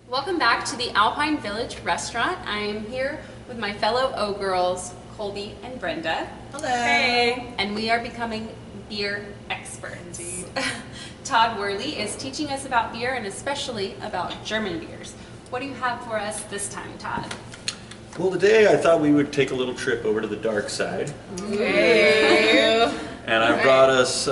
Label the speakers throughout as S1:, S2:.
S1: Welcome back to the Alpine Village restaurant. I am here with my fellow O-Girls, Colby and Brenda.
S2: Hello.
S1: Hey. And we are becoming beer experts.
S2: Indeed.
S1: Todd Worley is teaching us about beer and especially about German beers. What do you have for us this time, Todd?
S3: Well, today I thought we would take a little trip over to the dark side.
S1: Okay.
S3: And I brought us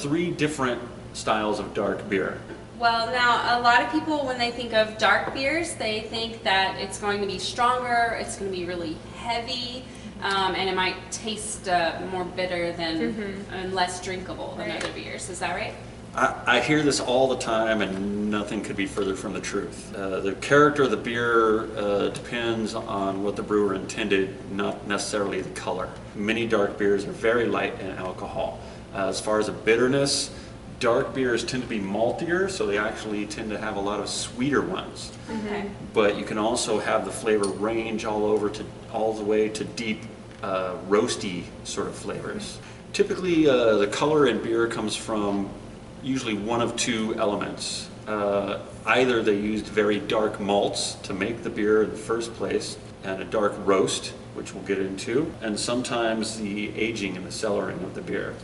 S3: 3 different styles of dark beer.
S1: Well, now, a lot of people, when they think of dark beers, they think that it's going to be stronger, it's going to be really heavy, and it might taste more bitter than and less drinkable than other beers. Is that right?
S3: I hear this all the time, and nothing could be further from the truth. The character of the beer depends on what the brewer intended, not necessarily the color. Many dark beers are very light in alcohol. As far as a bitterness, dark beers tend to be maltier, so they actually tend to have a lot of sweeter ones.
S1: Okay.
S3: But you can also have the flavor range all the way to deep, roasty sort of flavors. Typically, the color in beer comes from usually one of 2 elements. Either they used very dark malts to make the beer in the first place, and a dark roast, which we'll get into, and sometimes the aging and the cellaring of the beer.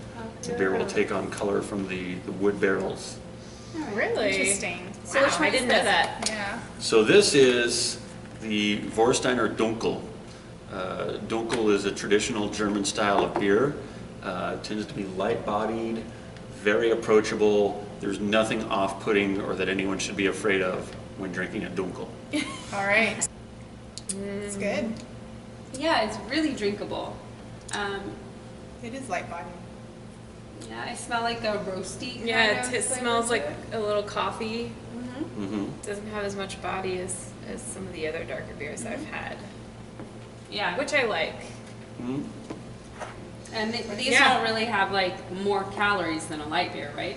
S3: The beer will take on color from the wood barrels.
S2: Really? Interesting.
S1: So which one
S2: I didn't know that. Yeah.
S3: So this is the Vorsteiner Dunkel. Dunkel is a traditional German style of beer. It tends to be light-bodied, very approachable. There's nothing off-putting or that anyone should be afraid of when drinking a Dunkel.
S2: All right. It's good.
S1: Yeah, it's really drinkable.
S2: It is light-bodied.
S1: Yeah, I smell like a roasty kind
S4: Yeah,
S1: of
S4: it
S1: flavor
S4: smells
S1: to
S4: like
S1: it.
S4: a little coffee.
S3: Mm-hmm.
S4: Doesn't have as much body as some of the other darker beers I've had,
S1: Yeah,
S4: which I like.
S3: Mm-hmm.
S1: and these
S4: Yeah.
S1: don't really have like more calories than a light beer, right?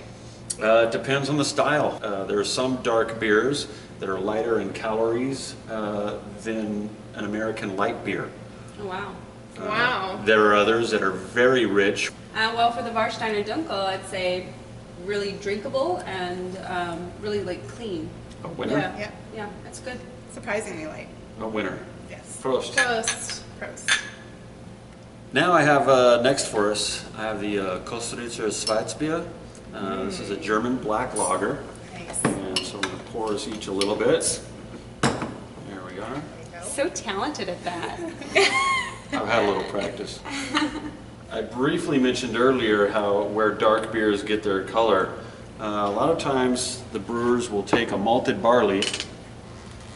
S3: It depends on the style. There are some dark beers that are lighter in calories than an American light beer.
S1: Oh, wow.
S4: Wow.
S3: There are others that are very rich.
S1: Well, for the Warsteiner Dunkel, I'd say really drinkable and really like clean.
S3: A winner?
S4: Yeah.
S2: Yeah.
S1: Yeah, that's good.
S2: Surprisingly light.
S3: A winner.
S2: Yes.
S3: Prost.
S4: Toast.
S2: Prost.
S3: Now I have next for us, I have the Kostritzer Schwarzbier. This is a German black lager.
S2: Nice.
S3: And so I'm going to pour us each a little bit. There we are.
S2: There you go.
S1: So talented at that.
S3: I've had a little practice. I briefly mentioned earlier where dark beers get their color. A lot of times the brewers will take a malted barley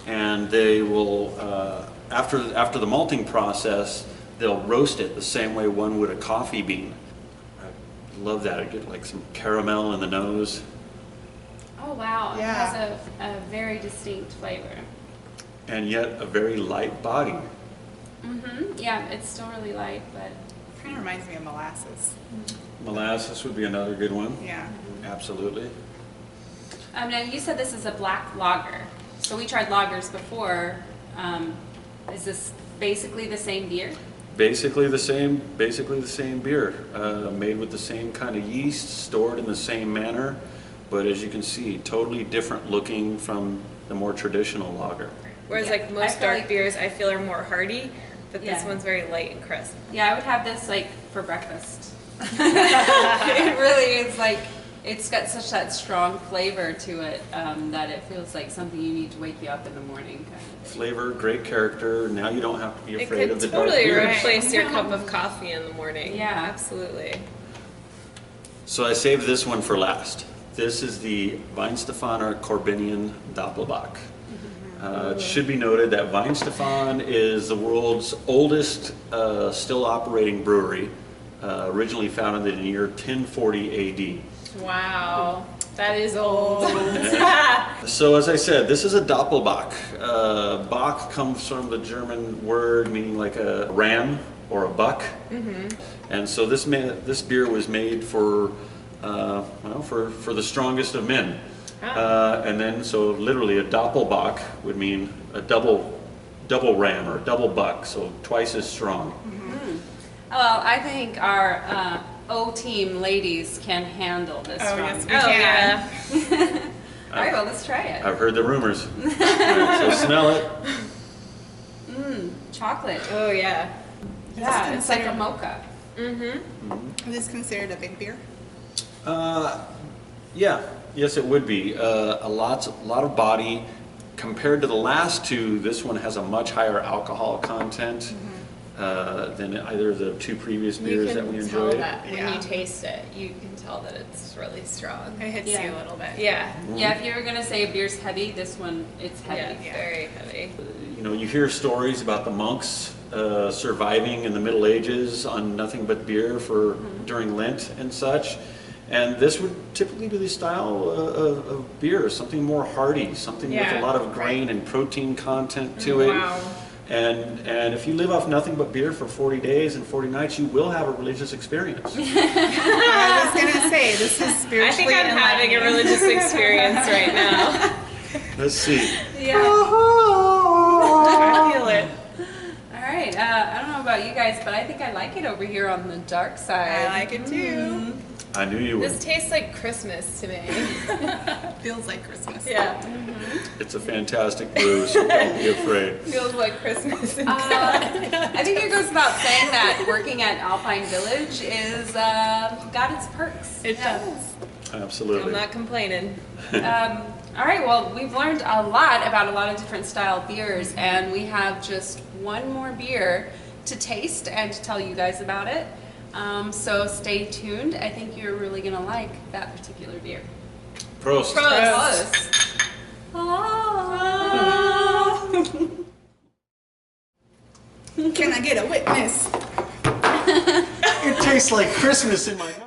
S3: and they will, after the malting process, they'll roast it the same way one would a coffee bean. I love that. I get like some caramel in the nose.
S1: Oh, wow.
S2: Yeah.
S1: It has a very distinct flavor.
S3: And yet a very light body.
S1: Yeah, it's still really light, but
S2: Kind of reminds me of molasses.
S3: Molasses would be another good one.
S2: Yeah.
S3: Absolutely.
S1: now you said this is a black lager. So we tried lagers before. Is this basically the same beer?
S3: Basically the same beer, made with the same kind of yeast, stored in the same manner, but as you can see, totally different looking from the more traditional lager.
S4: Whereas
S1: Yeah,
S4: like
S1: I
S4: most
S1: feel
S4: dark
S1: like-
S4: beers, I feel are more hearty, but this
S1: Yeah.
S4: one's very light and crisp.
S1: Yeah, I would have this like for breakfast. It really is like, it's got such that strong flavor to it that it feels like something you need to wake you up in the morning kind of thing.
S3: Flavor, great character, now you don't have to be
S4: It
S3: afraid
S4: could
S3: of the dark
S4: totally
S3: beers.
S4: replace your cup of coffee in the morning.
S1: Yeah.
S4: Absolutely.
S3: So I saved this one for last. This is the Weihenstephaner Corbinian Doppelbock. It should be noted that Weihenstephan is the world's oldest still operating brewery, originally founded in the year 1040 AD.
S4: Wow. That is old.
S3: So as I said, this is a Doppelbock. Bock comes from the German word meaning like a ram or a buck. And so this beer was made for for the strongest of men. And then so literally a Doppelbock would mean a double ram or double buck, so twice as strong.
S1: Well, I think our O team ladies can handle this
S2: Oh,
S1: strong.
S2: yes, we can.
S4: Yeah.
S1: All right, well, let's try it.
S3: I've heard the rumors. So smell it.
S1: Chocolate.
S4: Oh, yeah.
S1: Yeah, it's like a
S2: considered-
S1: mocha.
S2: Is this considered a big beer?
S3: Yeah, yes, it would be. A lot of body. Compared to the last two, this one has a much higher alcohol content than either of the two previous beers that we
S4: You can tell
S3: enjoyed.
S4: that when
S2: Yeah.
S4: you taste it. You can tell that it's really strong.
S2: It hits
S1: Yeah.
S2: you a little bit.
S4: Yeah.
S1: Yeah, if you were gonna say a beer's heavy, this one, it's
S4: Yeah,
S1: heavy.
S4: it's very heavy.
S3: You know, you hear stories about the monks surviving in the Middle Ages on nothing but beer for during Lent and such. And this would typically be the style of beer, something more hearty, something with
S4: Yeah,
S3: a lot of grain and protein content to it.
S4: Wow.
S3: And if you live off nothing but beer for 40 days and 40 nights, you will have a religious experience.
S2: I was gonna say this is spiritually.
S4: I think I'm having a
S2: enlightening.
S4: religious experience right now.
S3: Let's see.
S1: Yeah.
S4: I feel it.
S1: All right. I don't know about you guys, but I think I like it over here on the dark side.
S2: I like it too.
S3: I knew you would.
S4: This tastes like Christmas to me.
S2: Feels like Christmas.
S4: Yeah.
S3: It's a fantastic brew, so don't be afraid.
S4: Feels like Christmas.
S1: I think it goes without saying that working at Alpine Village is got its perks.
S2: It does.
S4: I'm
S3: Absolutely.
S4: not complaining.
S1: All right, well, we've learned a lot about a lot of different style beers, and we have just one more beer to taste and to tell you guys about it. So stay tuned. I think you're really going to like that particular beer.
S3: Prost.
S1: Prost. Ah.
S2: Can I get a witness?
S3: It tastes like Christmas in my mouth.